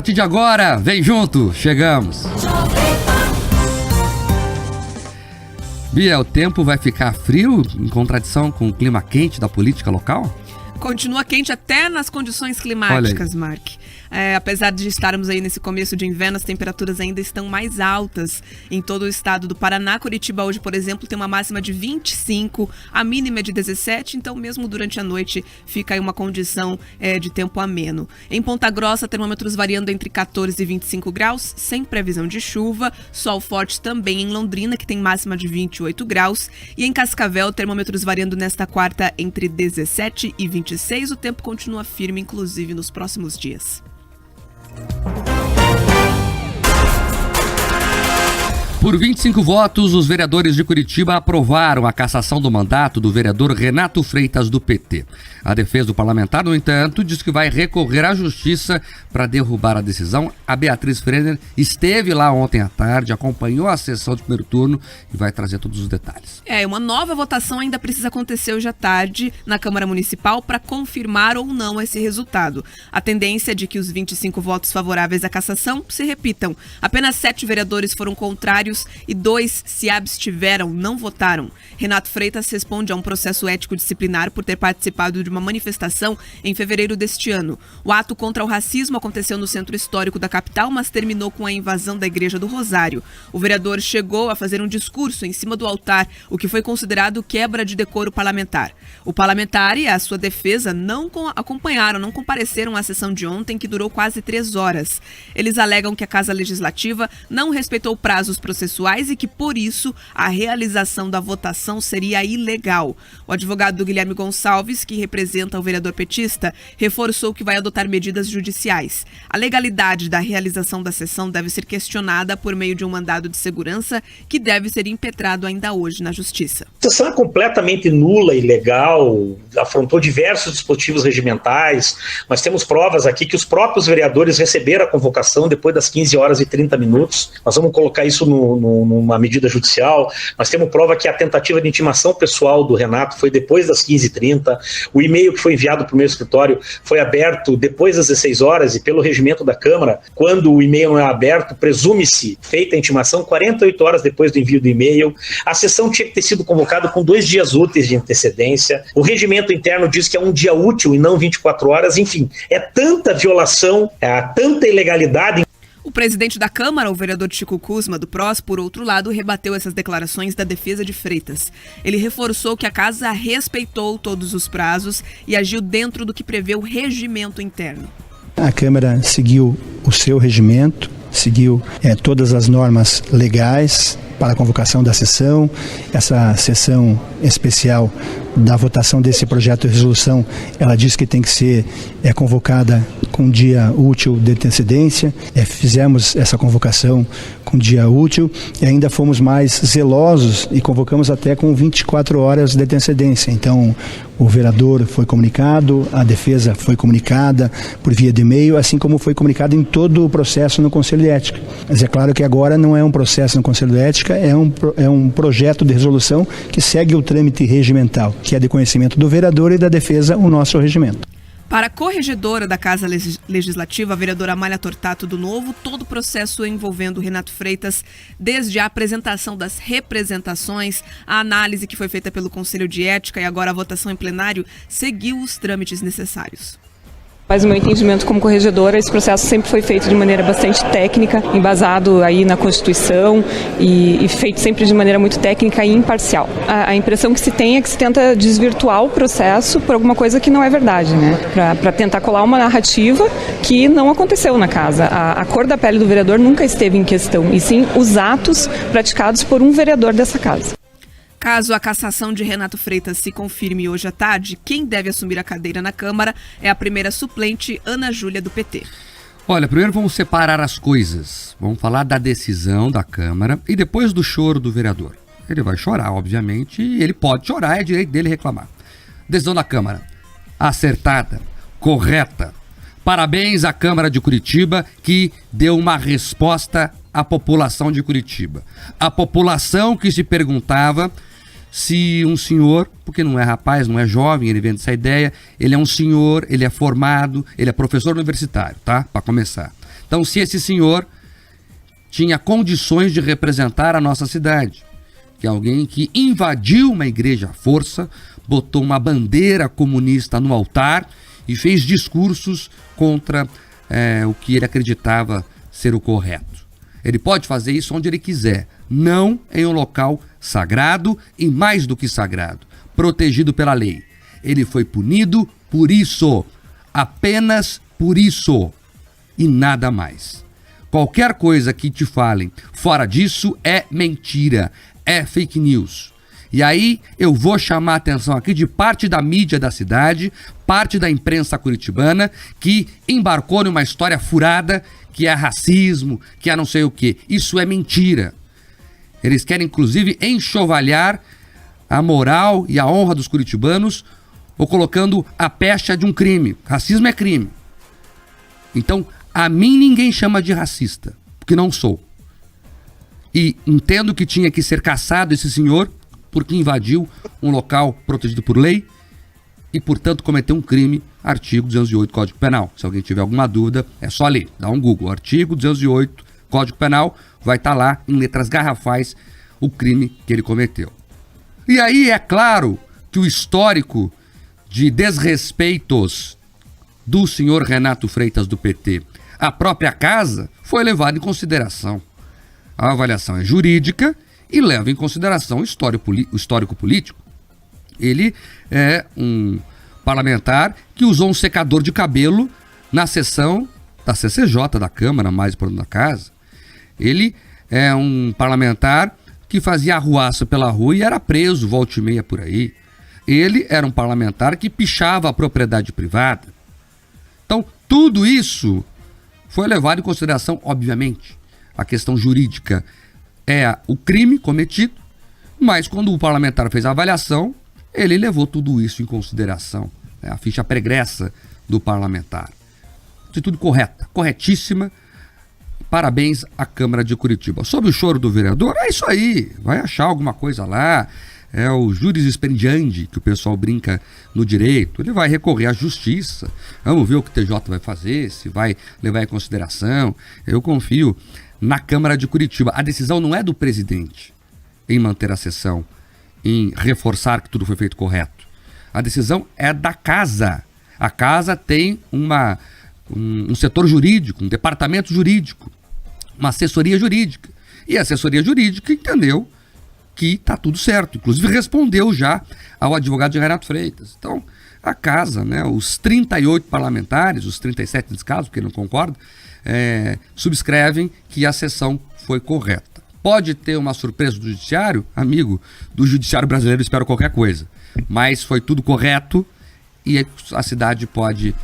partir de agora, vem junto, chegamos. Bia, o tempo vai ficar frio em contradição com o clima quente da política local? Continua quente até nas condições climáticas, Mark. Apesar de estarmos aí nesse começo de inverno, as temperaturas ainda estão mais altas em todo o estado do Paraná. Curitiba hoje, por exemplo, tem uma máxima de 25, a mínima é de 17, então mesmo durante a noite fica aí uma condição de tempo ameno. Em Ponta Grossa, termômetros variando entre 14 e 25 graus, sem previsão de chuva, sol forte também em Londrina, que tem máxima de 28 graus, e em Cascavel, termômetros variando nesta quarta entre 17 e 26, o tempo continua firme, inclusive nos próximos dias. Por 25 votos, os vereadores de Curitiba aprovaram a cassação do mandato do vereador Renato Freitas, do PT. A defesa do parlamentar, no entanto, diz que vai recorrer à justiça para derrubar a decisão. A Beatriz Frenner esteve lá ontem à tarde, acompanhou a sessão de primeiro turno e vai trazer todos os detalhes. Uma nova votação ainda precisa acontecer hoje à tarde na Câmara Municipal para confirmar ou não esse resultado. A tendência é de que os 25 votos favoráveis à cassação se repitam. Apenas 7 vereadores foram contrários e 2 se abstiveram, não votaram. Renato Freitas responde a um processo ético disciplinar por ter participado de uma manifestação em fevereiro deste ano. O ato contra o racismo aconteceu no centro histórico da capital, mas terminou com a invasão da Igreja do Rosário. O vereador chegou a fazer um discurso em cima do altar, o que foi considerado quebra de decoro parlamentar. O parlamentar e a sua defesa não compareceram à sessão de ontem, que durou quase 3 horas. Eles alegam que a Casa Legislativa não respeitou prazos processuais e que, por isso, a realização da votação seria ilegal. O advogado Guilherme Gonçalves, que representa o vereador petista, reforçou que vai adotar medidas judiciais. A legalidade da realização da sessão deve ser questionada por meio de um mandado de segurança que deve ser impetrado ainda hoje na Justiça. A sessão é completamente nula e ilegal, afrontou diversos dispositivos regimentais. Nós temos provas aqui que os próprios vereadores receberam a convocação depois das 15 horas e 30 minutos. Nós vamos colocar isso numa medida judicial. Nós temos prova que a tentativa de intimação pessoal do Renato foi depois das 15h30. O e-mail que foi enviado para o meu escritório foi aberto depois das 16 horas e pelo regimento da Câmara, quando o e-mail não é aberto, presume-se feita a intimação 48 horas depois do envio do e-mail. A sessão tinha que ter sido convocada com 2 dias úteis de antecedência. O regimento interno diz que é um dia útil e não 24 horas. Enfim, é tanta violação, tanta ilegalidade. O presidente da Câmara, o vereador Chico Kuzma, do PROS, por outro lado, rebateu essas declarações da defesa de Freitas. Ele reforçou que a casa respeitou todos os prazos e agiu dentro do que prevê o regimento interno. A Câmara seguiu o seu regimento, seguiu todas as normas legais para a convocação da sessão. Essa sessão especial da votação desse projeto de resolução, ela diz que tem que ser convocada com dia útil de antecedência. Fizemos essa convocação com dia útil e ainda fomos mais zelosos e convocamos até com 24 horas de antecedência. Então, o vereador foi comunicado, a defesa foi comunicada por via de e-mail, assim como foi comunicado em todo o processo no Conselho de Ética. Mas é claro que agora não é um processo no Conselho de Ética, é um projeto de resolução que segue o trâmite regimental, que é de conhecimento do vereador e da defesa, o nosso regimento. Para a corregedora da Casa Legislativa, a vereadora Amália Tortato do Novo, todo o processo envolvendo Renato Freitas, desde a apresentação das representações, a análise que foi feita pelo Conselho de Ética e agora a votação em plenário, seguiu os trâmites necessários. Mas o meu entendimento como corregedora, esse processo sempre foi feito de maneira bastante técnica, embasado aí na Constituição e feito sempre de maneira muito técnica e imparcial. A impressão que se tem é que se tenta desvirtuar o processo por alguma coisa que não é verdade, né? Para tentar colar uma narrativa que não aconteceu na casa. A cor da pele do vereador nunca esteve em questão, e sim os atos praticados por um vereador dessa casa. Caso a cassação de Renato Freitas se confirme hoje à tarde, quem deve assumir a cadeira na Câmara é a primeira suplente, Ana Júlia, do PT. Olha, primeiro vamos separar as coisas. Vamos falar da decisão da Câmara e depois do choro do vereador. Ele vai chorar, obviamente, e ele pode chorar, é direito dele reclamar. Decisão da Câmara, acertada, correta. Parabéns à Câmara de Curitiba, que deu uma resposta à população de Curitiba. A população que se perguntava se um senhor, porque não é rapaz, não é jovem, ele vende essa ideia, ele é um senhor, ele é formado, ele é professor universitário, tá? Para começar. Então, se esse senhor tinha condições de representar a nossa cidade, que é alguém que invadiu uma igreja à força, botou uma bandeira comunista no altar e fez discursos contra o que ele acreditava ser o correto. Ele pode fazer isso onde ele quiser, não em um local sagrado e, mais do que sagrado, protegido pela lei. Ele foi punido por isso, apenas por isso, e nada mais. Qualquer coisa que te falem fora disso é mentira, é fake news. E aí eu vou chamar a atenção aqui de parte da mídia da cidade, parte da imprensa curitibana, que embarcou numa história furada, que é racismo, que é não sei o quê. Isso é mentira. Eles querem, inclusive, enxovalhar a moral e a honra dos curitibanos, ou colocando a pecha de um crime. Racismo é crime. Então, a mim ninguém chama de racista, porque não sou. E entendo que tinha que ser caçado esse senhor, porque invadiu um local protegido por lei e, portanto, cometeu um crime, artigo 208 Código Penal. Se alguém tiver alguma dúvida, é só ler, dá um Google, artigo 208 Código Penal, vai estar lá em letras garrafais o crime que ele cometeu. E aí é claro que o histórico de desrespeitos do senhor Renato Freitas do PT à própria casa foi levado em consideração. A avaliação é jurídica e leva em consideração o histórico político. Ele é um parlamentar que usou um secador de cabelo na sessão da CCJ da Câmara, mais importante da casa. Ele é um parlamentar que fazia arruaça pela rua e era preso volta e meia por aí. Ele era um parlamentar que pichava a propriedade privada. Então, tudo isso foi levado em consideração, obviamente. A questão jurídica é o crime cometido, mas quando o parlamentar fez a avaliação, ele levou tudo isso em consideração. A ficha pregressa do parlamentar. Atitude correta, corretíssima. Parabéns à Câmara de Curitiba. Sobre o choro do vereador, é isso aí. Vai achar alguma coisa lá. É o juris expendiandi, que o pessoal brinca no direito. Ele vai recorrer à justiça. Vamos ver o que o TJ vai fazer, se vai levar em consideração. Eu confio na Câmara de Curitiba. A decisão não é do presidente em manter a sessão, em reforçar que tudo foi feito correto. A decisão é da casa. A casa tem um setor jurídico, um departamento jurídico, uma assessoria jurídica. E a assessoria jurídica entendeu que está tudo certo. Inclusive respondeu já ao advogado de Renato Freitas. Então, a casa, né, os 38 parlamentares, os 37 nesse caso, porque ele não concorda, subscrevem que a sessão foi correta. Pode ter uma surpresa do judiciário? Amigo, do judiciário brasileiro espero qualquer coisa. Mas foi tudo correto e a cidade pode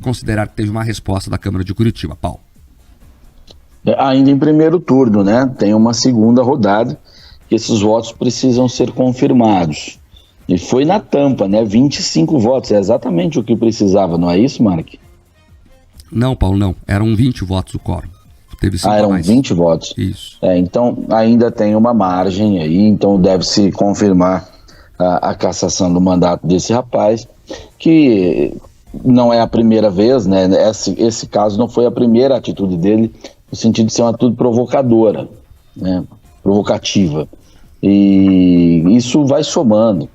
considerar que teve uma resposta da Câmara de Curitiba. Paulo. Ainda em primeiro turno, né? Tem uma segunda rodada que esses votos precisam ser confirmados. E foi na tampa, né? 25 votos, é exatamente o que precisava, não é isso, Mark? Não, Paulo, não. Eram 20 votos o quórum. Teve 5 eram mais. 20 votos. Isso. Então ainda tem uma margem aí, então deve-se confirmar a cassação do mandato desse rapaz, que não é a primeira vez, né? Esse caso não foi a primeira atitude dele, no sentido de ser uma atitude provocadora, né? Provocativa. E isso vai somando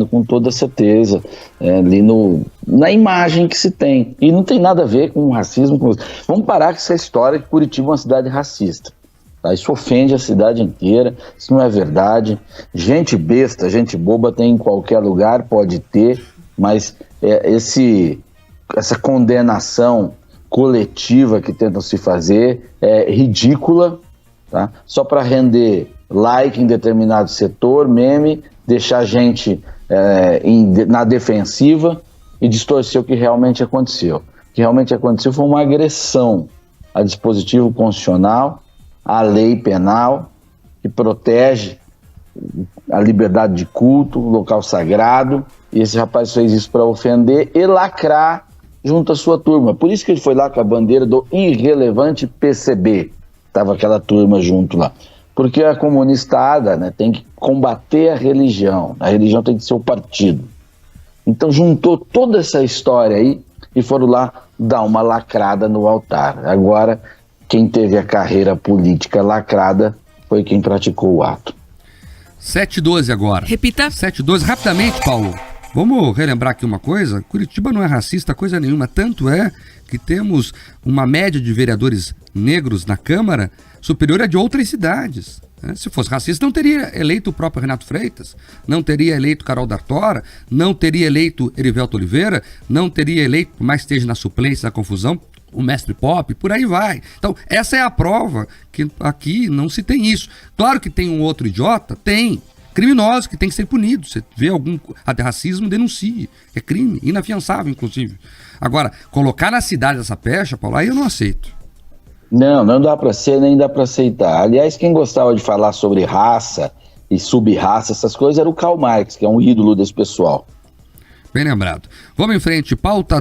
com toda certeza ali na imagem que se tem. E não tem nada a ver com racismo. Vamos parar com essa história que Curitiba é uma cidade racista. Tá? Isso ofende a cidade inteira, isso não é verdade. Gente besta, gente boba tem em qualquer lugar, pode ter, mas essa condenação coletiva que tentam se fazer é ridícula, tá? Só para render like em determinado setor, meme, deixar a gente na defensiva e distorcer o que realmente aconteceu. O que realmente aconteceu foi uma agressão a dispositivo constitucional, à lei penal, que protege a liberdade de culto, o local sagrado, e esse rapaz fez isso para ofender e lacrar junto à sua turma. Por isso que ele foi lá com a bandeira do irrelevante PCB. Estava aquela turma junto lá. Porque a comunistada, né, tem que combater a religião tem que ser o partido. Então juntou toda essa história aí e foram lá dar uma lacrada no altar. Agora, quem teve a carreira política lacrada foi quem praticou o ato. 7h12 agora. Repita. 7h12, rapidamente, Paulo. Vamos relembrar aqui uma coisa. Curitiba não é racista, coisa nenhuma. Tanto é que temos uma média de vereadores negros na Câmara superior à de outras cidades. Se fosse racista, não teria eleito o próprio Renato Freitas, não teria eleito Carol D'Artora, não teria eleito Erivelto Oliveira, não teria eleito, por mais que esteja na suplência, na confusão, o Mestre Pop, por aí vai. Então, essa é a prova que aqui não se tem isso. Claro que tem um outro idiota, tem. Criminoso que tem que ser punido. Você vê algum racismo, denuncie. É crime, inafiançável, inclusive. Agora, colocar na cidade essa pecha, Paulo, aí eu não aceito. Não dá para ser, nem dá para aceitar. Aliás, quem gostava de falar sobre raça e sub-raça, essas coisas, era o Karl Marx, que é um ídolo desse pessoal. Bem lembrado. Vamos em frente, pauta